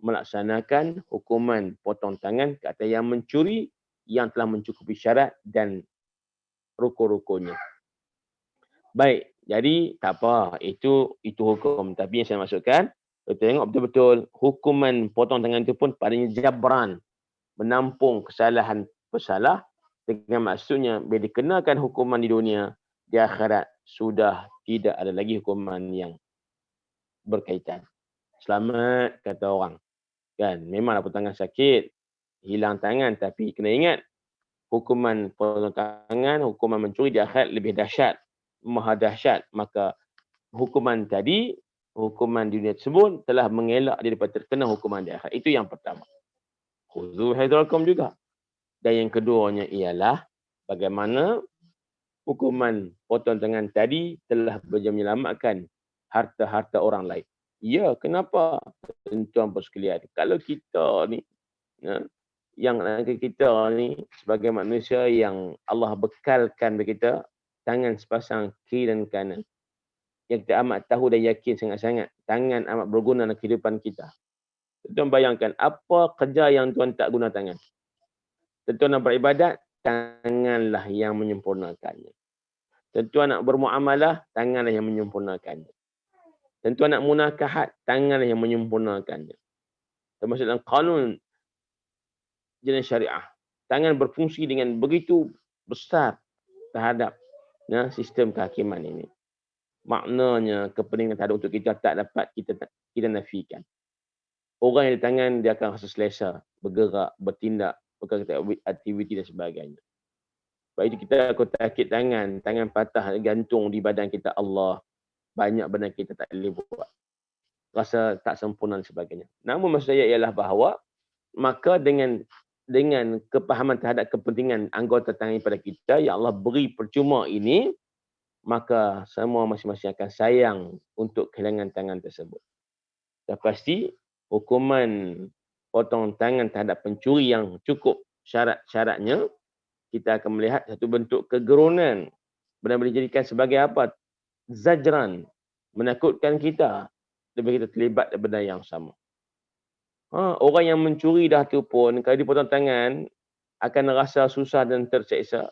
melaksanakan hukuman potong tangan ke atas yang mencuri yang telah mencukupi syarat dan rukun-rukunnya. Baik, jadi tak apa, itu hukum. Tapi yang saya maksudkan, kita tengok betul-betul hukuman potong tangan itu pun padanya jabran, menampung kesalahan pesalah, dengan maksudnya bila dikenakan hukuman di dunia, di akhirat sudah tidak ada lagi hukuman yang berkaitan. Selamat kata orang. Kan, memanglah potong tangan sakit, hilang tangan, tapi kena ingat hukuman potong tangan, hukuman mencuri di akhirat lebih dahsyat, maha dahsyat. Maka hukuman tadi, hukuman dunia tersebut telah mengelak daripada terkena hukuman di akhirat. Itu yang pertama. Khudhu hidrakum juga. Dan yang keduanya ialah bagaimana hukuman potong tangan tadi telah menyelamatkan harta-harta orang lain. Ya, kenapa? Tuan-tuan sekalian, kalau kita ni, ya, yang kita ni sebagai manusia yang Allah bekalkan bagi kita tangan sepasang kiri dan kanan, yang kita amat tahu dan yakin sangat-sangat tangan amat berguna dalam kehidupan kita. Tuan bayangkan apa kerja yang tuan tak guna tangan. Tuan nak beribadat, tanganlah yang menyempurnakannya. Tuan nak bermuamalah, tanganlah yang menyempurnakannya. Tuan nak munakahat, tanganlah yang menyempurnakannya. Termasuk dalam kanun jenis syariah. Tangan berfungsi dengan begitu besar terhadap sistem kehakiman ini. Maknanya kepentingan terhadap untuk kita tak dapat kita nafikan. Orang yang di tangan dia akan rasa selesa, bergerak, bertindak, aktiviti dan sebagainya. Sebab itu kita kotakit tangan patah gantung di badan kita, Allah. Banyak benda kita tak boleh buat. Rasa tak sempurna dan sebagainya. Namun maksud saya ialah bahawa maka dengan kepahaman terhadap kepentingan anggota tangan pada kita yang Allah beri percuma ini, maka semua masing-masing akan sayang untuk kehilangan tangan tersebut. Dan pasti hukuman potong tangan terhadap pencuri yang cukup syarat-syaratnya, kita akan melihat satu bentuk kegerunan. Benar-benar dijadikan sebagai apa? Zajran. Menakutkan kita. Lebih kita terlibat dalam benda yang sama. Orang yang mencuri dah tu pun, kalau dipotong tangan, akan rasa susah dan terseksa.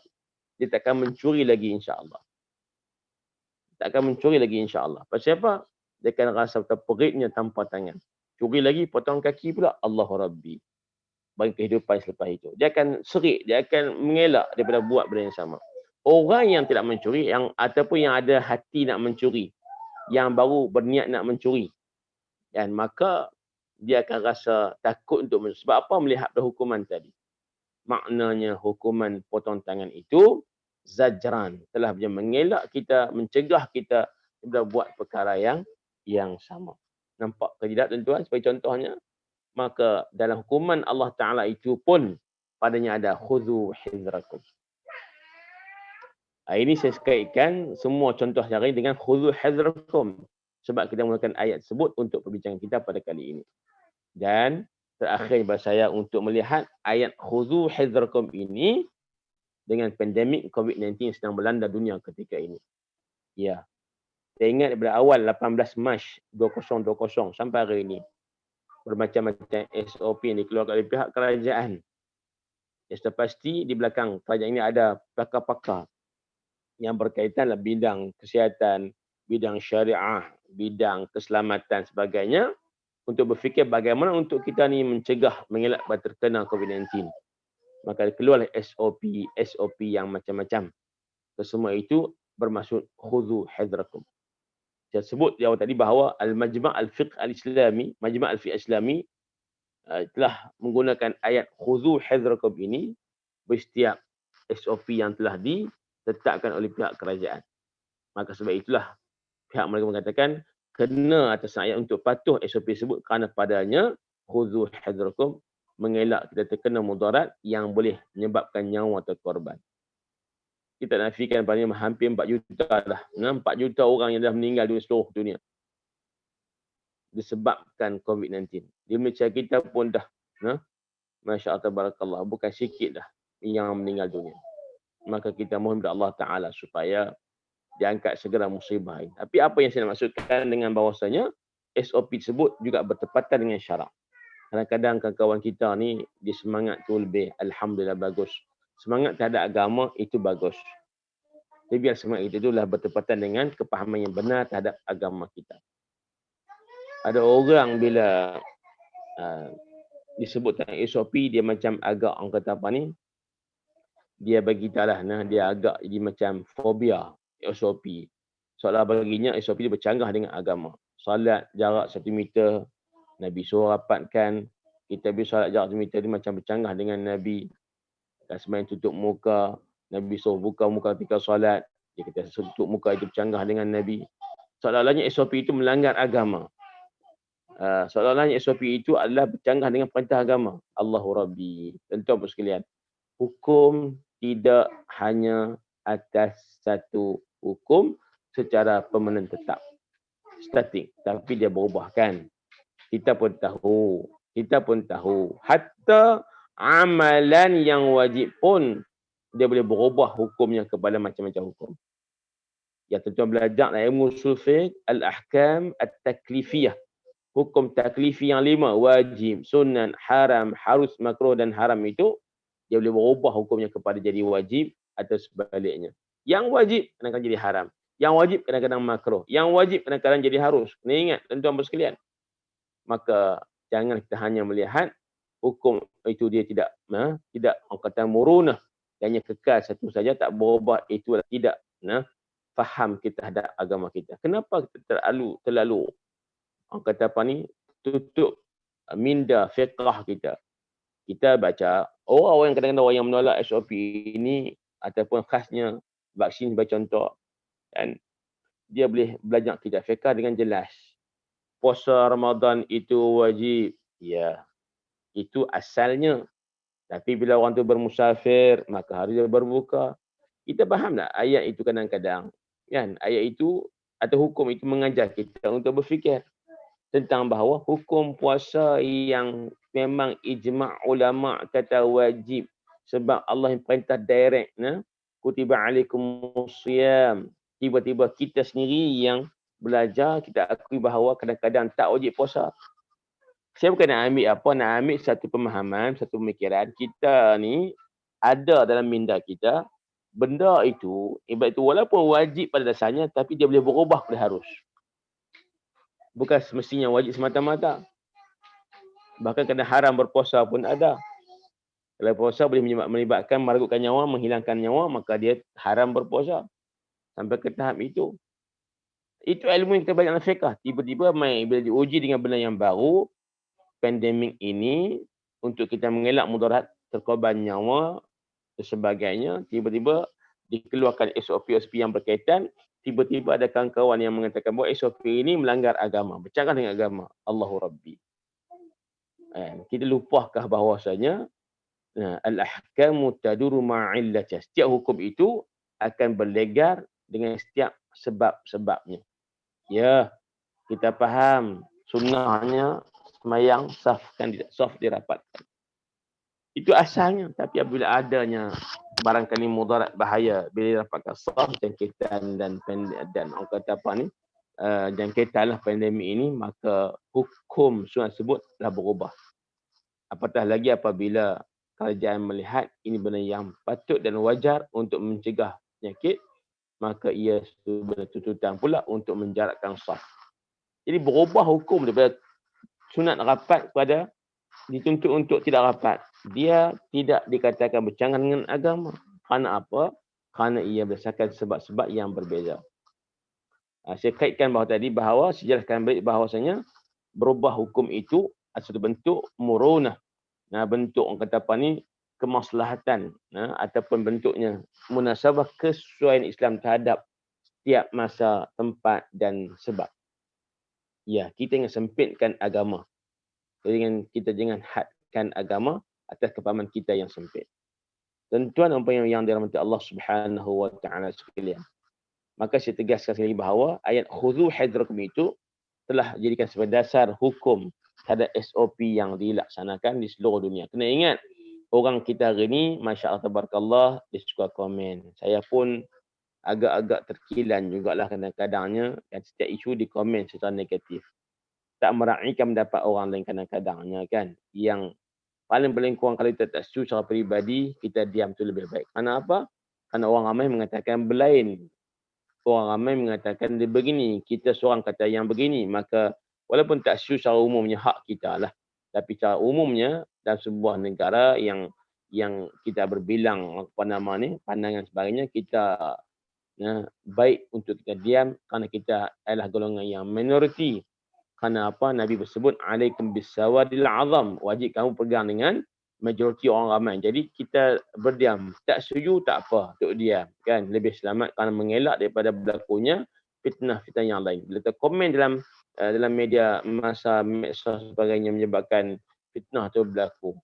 Dia takkan mencuri lagi insya-Allah. Takkan mencuri lagi insya-Allah. Pasal apa? Dia akan rasa terperitnya tanpa tangan. Curi lagi, potong kaki pula. Allahu Rabbi. Bagi kehidupan selepas itu. Dia akan serik, dia akan mengelak daripada buat benda yang sama. Orang yang tidak mencuri, ataupun yang ada hati nak mencuri, yang baru berniat nak mencuri, dan maka dia akan rasa takut untuk mencuri. Sebab apa? Melihat hukuman tadi. Maknanya hukuman potong tangan itu zajran, telah mengelak kita, mencegah kita daripada buat perkara yang sama. Nampak ke tidak tuan-tuan? Sebagai contohnya, maka dalam hukuman Allah Ta'ala itu pun padanya ada khudhu hidrakum. Ini saya kaitkan semua contoh cara dengan khudhu hidrakum. Sebab kita menggunakan ayat tersebut untuk perbincangan kita pada kali ini. Dan terakhir bagi saya untuk melihat ayat khudhu hidrakum ini dengan pandemik COVID-19 yang sedang melanda dunia ketika ini. Ya. Saya ingat daripada awal 18 Mac 2020 sampai hari ini, bermacam-macam SOP yang dikeluarkan oleh pihak kerajaan. Yang sudah pasti di belakang kerajaan ini ada pakar-pakar yang berkaitan dalam bidang kesihatan, bidang syariah, bidang keselamatan sebagainya, untuk berfikir bagaimana untuk kita ni mencegah, mengelak terkena COVID-19. Maka keluarlah SOP yang macam-macam. Kesemua itu bermaksud khudhu hidrakum. Saya sebut di awal tadi bahawa Al-Majma' Al-Fiqh Al-Islami, Majma' Al-Fiqh Al-Islami telah menggunakan ayat khudhu hidrakum ini setiap SOP yang telah ditetapkan oleh pihak kerajaan. Maka sebab itulah pihak mereka mengatakan kena atas ayat untuk patuh SOP tersebut kerana padanya khudhu hidrakum, mengelak kita terkena mudarat yang boleh menyebabkan nyawa atau korban. Kita nafikan paling hampir 4 juta dah. 4 juta orang yang dah meninggal di seluruh dunia disebabkan COVID-19. Di Malaysia kita pun dah, Masya Allah, tabarakallah, bukan sikit dah yang meninggal dunia. Maka kita mohon kepada Allah Ta'ala supaya diangkat segera musibah ini. Tapi apa yang saya nak maksudkan dengan bahawasanya SOP tersebut juga bertepatan dengan syarak. Kadang-kadang kawan-kawan kita ni dia semangat tu lebih, alhamdulillah, bagus. Semangat terhadap agama itu bagus. Jadi biar semangat itu itulah bertepatan dengan kepahaman yang benar terhadap agama kita. Ada orang bila disebut tentang SOP, dia macam agak, orang kata apa ni, dia bagi talah, dia agak jadi macam fobia SOP. Soalan baginya SOP dia bercanggah dengan agama. Salat jarak 1 meter, Nabi suruh rapatkan. Kita bila salat jarak 1 meter dia macam bercanggah dengan Nabi. Dan semain tutup muka, Nabi suruh buka muka ketika salat. Dia kata tutup muka itu bercanggah dengan Nabi. Soalannya SOP itu melanggar agama. Soalannya SOP itu adalah bercanggah dengan perintah agama. Allahu Rabbi. Tuan-tuan sekalian, hukum tidak hanya atas satu hukum secara permanen tetap, statik, tapi dia berubahkan. Kita pun tahu, hatta amalan yang wajib pun dia boleh berubah hukumnya kepada macam-macam hukum. Ya, tuan-tuan belajar ilmu usul fiqh, al-ahkam at-taklifiyah. Hukum taklifi yang 5, wajib, sunan, haram, harus, makruh dan haram itu, dia boleh berubah hukumnya kepada jadi wajib atau sebaliknya. Yang wajib kadang-kadang jadi haram. Yang wajib kadang-kadang makruh. Yang wajib kadang-kadang jadi harus. Kena ingat, tuan-tuan sekalian. Maka jangan kita hanya melihat hukum itu dia tidak orang kata murunah, hanya kekal satu saja, tak berubah, itu tidak faham kita terhadap agama kita. Kenapa kita terlalu orang kata apa ni, tutup minda fiqah kita. Kita baca, orang yang kadang-kadang orang yang menolak SOP ini ataupun khasnya vaksin sebagai contoh, kan, dia boleh belajar kita fiqah dengan jelas. Puasa Ramadan itu wajib. Ya, itu asalnya. Tapi bila orang tu bermusafir, maka hari dia berbuka. Kita faham tak ayat itu kadang-kadang? Kan? Ayat itu atau hukum itu mengajar kita untuk berfikir tentang bahawa hukum puasa yang memang ijma' ulama' kata wajib. Sebab Allah yang perintah direct. Kutiba alaikumusiyam. Tiba-tiba kita sendiri yang belajar, kita akui bahawa kadang-kadang tak wajib puasa. Saya bukan nak ambil apa, nak ambil satu pemahaman, satu pemikiran. Kita ni ada dalam minda kita, benda itu, ibarat itu walaupun wajib pada dasarnya, tapi dia boleh berubah pada harus. Bukan semestinya wajib semata-mata. Bahkan kena haram berpuasa pun ada. Kalau puasa boleh melibatkan meragutkan nyawa, menghilangkan nyawa, maka dia haram berpuasa. Sampai ke tahap itu. Itu ilmu yang kita belajar dalam fiqh. Tiba-tiba bila diuji dengan benda yang baru, pandemik ini, untuk kita mengelak mudarat terkorban nyawa dan sebagainya, tiba-tiba dikeluarkan SOP yang berkaitan, tiba-tiba ada kawan-kawan yang mengatakan bahawa SOP ini melanggar agama, bercanggah dengan agama. Allahu Rabbi. Kita lupakah bahawasanya al-ahkamu taduru ma'illatah. Setiap hukum itu akan berlegar dengan setiap sebab-sebabnya. Ya, kita faham sunnahnya semayang saf dirapatkan. Itu asalnya. Tapi apabila adanya barangkali mudarat bahaya bila dapatkan saf, jangkitan dan orang kata apa ni, jangkitan lah pandemik ini, maka hukum sunat tersebut telah berubah. Apatah lagi apabila kerajaan melihat ini benda yang patut dan wajar untuk mencegah penyakit, maka ia bertuntutan pula untuk menjarakkan saf. Jadi berubah hukum daripada sunat rapat kepada dituntut untuk tidak rapat. Dia tidak dikatakan bercanggah dengan agama. Kerana apa? Kerana ia berdasarkan sebab-sebab yang berbeza. Saya kaitkan bahawa sejelaskan baik bahawasanya berubah hukum itu satu bentuk murunah. Bentuk orang kata apa ni, kemaslahatan, ataupun bentuknya munasabah kesesuaian Islam terhadap setiap masa, tempat dan sebab. Ya, kita ingin sempitkan agama. Kita jangan hadkan agama atas kepahaman kita yang sempit. Tuan-tuan yang dirahmati Allah Subhanahu wa taala sekalian. Maka saya tegaskan sekali bahawa ayat khudhu hidrakum itu telah dijadikan sebagai dasar hukum terhadap SOP yang dilaksanakan di seluruh dunia. Kena ingat, orang kita hari ini, Masya Allah, Tabarakallah, dia suka komen. Saya pun agak-agak terkilan jugalah kadang-kadangnya, dan setiap isu dikomen secara negatif. Tak meraihkan pendapat orang lain kadang-kadangnya kan. Yang paling kurang kalau kita tak setuju secara peribadi, kita diam tu lebih baik. Kerana apa? Kerana orang ramai mengatakan berlain. Orang ramai mengatakan dia begini, kita seorang kata yang begini, maka walaupun tak setuju secara umumnya hak kita lah. Tapi secara umumnya dalam sebuah negara yang kita berbilang apa nama ni, pandangan sebagainya, kita baik untuk kita diam kerana kita adalah golongan yang minoriti. Kerana apa? Nabi bersebut alaikum bisawadil azam, wajib kamu pegang dengan majoriti orang ramai. Jadi kita berdiam, tak setuju tak apa, untuk diam kan, lebih selamat kerana mengelak daripada berlakunya fitnah-fitnah yang lain. Bila kita komen dalam media masa medsos sebagainya menyebabkan fitnah tu berlaku,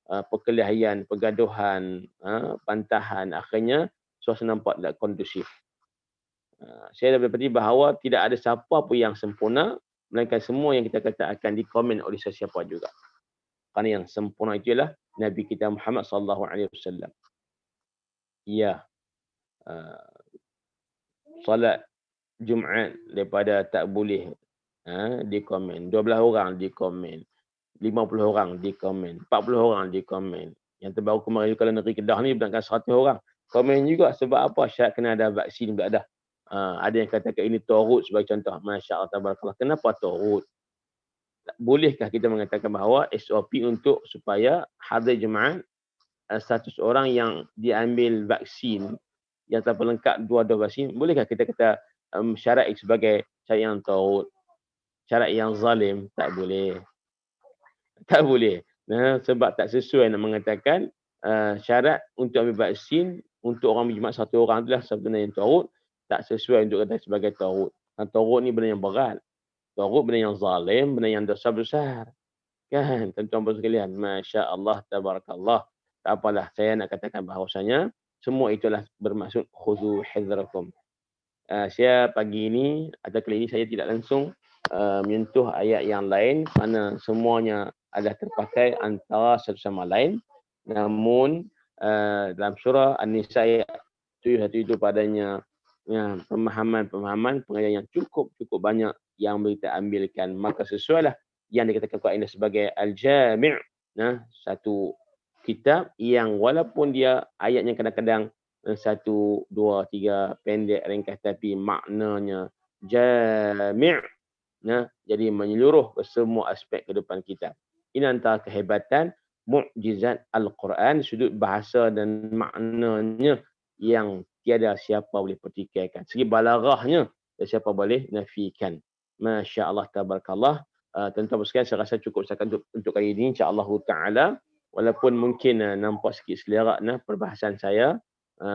perkelahian, pergaduhan, bantahan, akhirnya suasana nampak tak kondusif. Saya dah berpasti bahawa tidak ada siapa pun yang sempurna, melainkan semua yang kita kata akan dikomen oleh sesiapa juga. Kerana yang sempurna itu ialah Nabi kita Muhammad sallallahu alaihi wasallam. Ya, solat Jumaat daripada tak boleh dikomen, 12 orang dikomen, 50 orang dikomen, 40 orang dikomen. Yang terbaru kemarin kalau negeri Kedah ni benarkan 100 orang. Komen juga sebab apa? Syarat kena ada vaksin pula dah. Ada yang katakan ini torut sebagai contoh. Masya Allah, tabarakallah. Kenapa torut? Bolehkah kita mengatakan bahawa SOP untuk supaya hadir jemaah 100 orang yang diambil vaksin yang tanpa lengkap dua vaksin, bolehkah kita kata syarat sebagai syarat yang torut, syarat yang zalim? Tak boleh. Tak boleh. Sebab tak sesuai nak mengatakan syarat untuk ambil vaksin untuk orang berjemaah 1 orang itulah sebenarnya yang torut. Tak sesuai untuk kata sebagai torut. Torut ni benda yang berat. Torut benda yang zalim, benda yang dosa besar. Kan, tuan-tuan sekalian. Masya Allah, tabarakallah. Tak apalah, saya nak katakan bahawasanya semua itulah bermaksud khudhu hidrakum. Saya pagi ini atau kali ini saya tidak langsung menyentuh ayat yang lain kerana semuanya adalah terpakai antara satu sama lain. Namun dalam surah An-Nisa ayat 7 itu padanya pemahaman pengajaran yang cukup banyak yang kita ambilkan, maka sesuailah yang dikatakan Quran sebagai al-jami', satu kitab yang walaupun dia ayatnya kadang-kadang 1, 2, 3 pendek ringkas tapi maknanya jami', jadi menyeluruh ke semua aspek kehidupan kita. Ini antara kehebatan mukjizat Al-Quran, sudut bahasa dan maknanya yang tiada siapa boleh pertikaikan. Segi balaghahnya, siapa boleh nafikan. Masya Allah, tabarakallah. Tuan-tuan sekalian, saya rasa cukup setakat untuk kali ini, insya-Allah taala. Walaupun mungkin nampak sikit selerak perbahasan saya,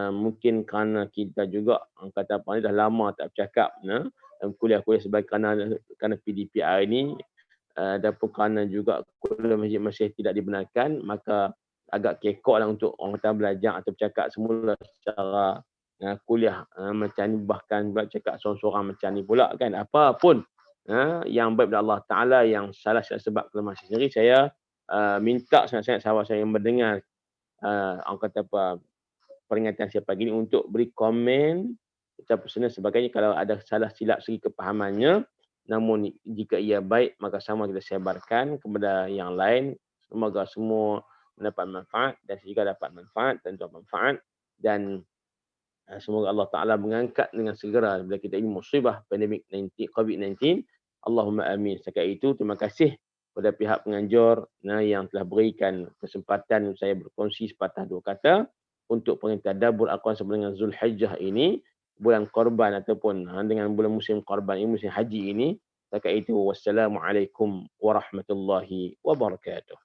mungkin kerana kita juga kata apa ni dah lama tak bercakap kuliah-kuliah sebagai kerana PDPR ini, dan pun kerana juga kuliah masih tidak dibenarkan, maka agak kekok lah untuk orang kata belajar atau bercakap semula secara kuliah macam ni, bahkan bercakap seorang-seorang macam ni pula kan. Apa pun yang baik dari Allah Ta'ala, yang salah sebab kelemahan sendiri, saya minta sangat-sangat sahabat saya yang mendengar orang kata apa peringatan saya pagi ini untuk beri komen, ucap personal sebagainya kalau ada salah silap segi kepahamannya. Namun jika ia baik, maka sama kita sebarkan kepada yang lain. Semoga semua mendapat manfaat dan saya juga dapat manfaat dan tuan manfaat. Dan semoga Allah Ta'ala mengangkat dengan segera bila kita ini musibah pandemik COVID-19. Allahumma amin. Setakat itu, terima kasih kepada pihak penganjur yang telah berikan kesempatan saya berkongsi sepatah dua kata untuk pengintadabbur Al-Quran sama dengan Zulhijjah ini, bulan korban ataupun dengan bulan musim korban ini, musim haji ini. Setakat itu, wassalamualaikum warahmatullahi wabarakatuh.